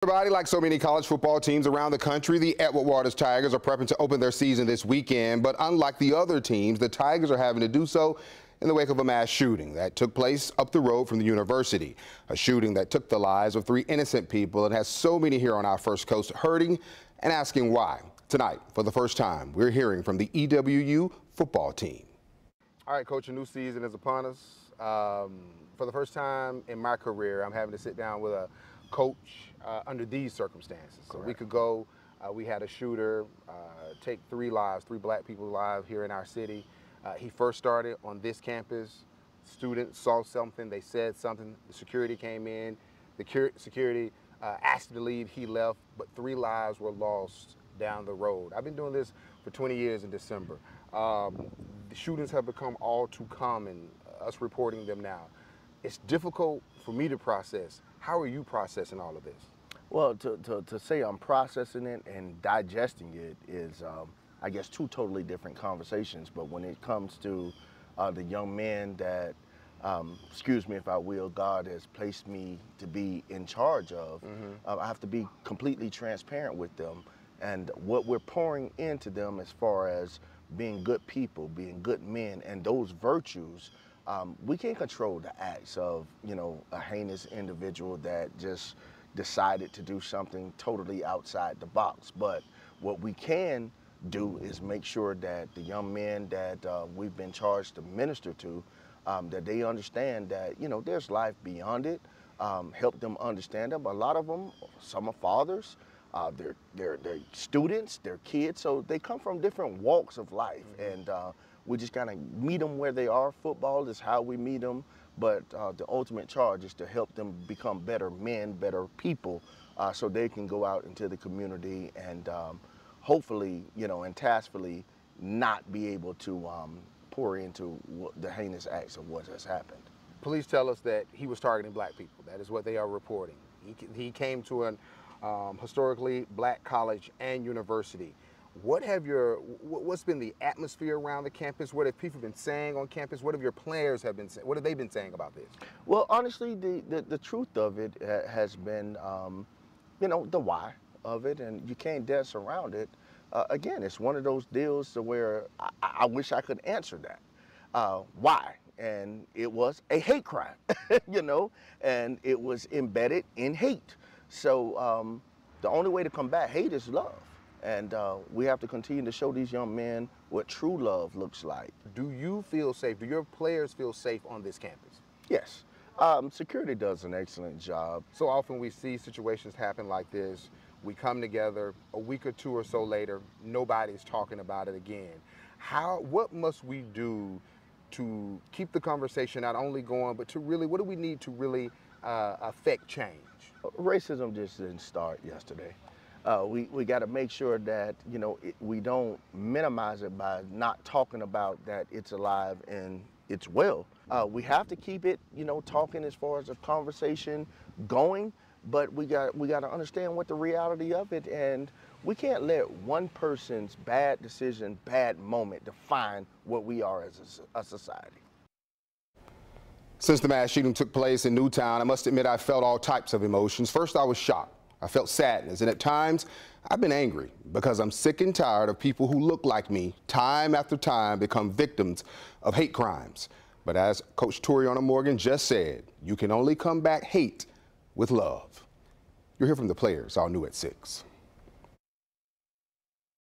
Everybody, like so many college football teams around the country, the Edward Waters Tigers are prepping to open their season this weekend. But unlike the other teams, the Tigers are having to do so in the wake of a mass shooting that took place up the road from the university. A shooting that took the lives of 3 innocent people and has so many here on our First Coast hurting and asking why. Tonight, for the first time, we're hearing from the EWU football team. All right, Coach, a new season is upon us. For the first time in my career, I'm having to sit down with a coach under these circumstances. So a week ago, we had a shooter take 3 lives, 3 black people's lives here in our city. He first started on this campus. Students saw something, they said something, the security came in, the security asked him to leave, he left, but 3 lives were lost down the road. I've been doing this for 20 years in December. The shootings have become all too common, us reporting them now. It's difficult for me to process. How are you processing all of this? Well, to say I'm processing it and digesting it is, I guess, 2 totally different conversations. But when it comes to the young men that, excuse me if I will, God has placed me to be in charge of, I have to be completely transparent with them. And what we're pouring into them as far as being good people, being good men, and those virtues, we can't control the acts of, a heinous individual that just decided to do something totally outside the box. But what we can do is make sure that the young men that we've been charged to minister to, that they understand that, there's life beyond it. Help them understand them. A lot of them, some are fathers, they're students, they're kids, so they come from different walks of life. And we just kind of meet them where they are. Football is how we meet them, but the ultimate charge is to help them become better men, better people, so they can go out into the community and hopefully, and taskfully not be able to pour into the heinous acts of what has happened. Police tell us that he was targeting black people. That is what they are reporting. He came to an historically black college and university. What's been the atmosphere around the campus? What have people been saying on campus? What have your players have been saying? What have they been saying about this? Well, honestly, the truth of it has been, the why of it, and you can't dance around it. Again, it's one of those deals to where I wish I could answer that. Why? And it was a hate crime, and it was embedded in hate. So the only way to combat hate is love. And we have to continue to show these young men what true love looks like. Do you feel safe? Do your players feel safe on this campus? Yes. Security does an excellent job. So often we see situations happen like this. We come together a week or 2 or so later, nobody's talking about it again. What must we do to keep the conversation not only going, but to really, what do we need to really affect change? Racism just didn't start yesterday. We got to make sure that, we don't minimize it by not talking about that it's alive and it's well. We have to keep it, talking as far as a conversation going, but we got to understand what the reality of it, and we can't let one person's bad decision, bad moment define what we are as a society. Since the mass shooting took place in Newtown, I must admit I felt all types of emotions. First, I was shocked. I felt sadness, and at times, I've been angry because I'm sick and tired of people who look like me time after time become victims of hate crimes. But as Coach Toriana Morgan just said, you can only combat hate with love. You'll hear from the players, all new at 6.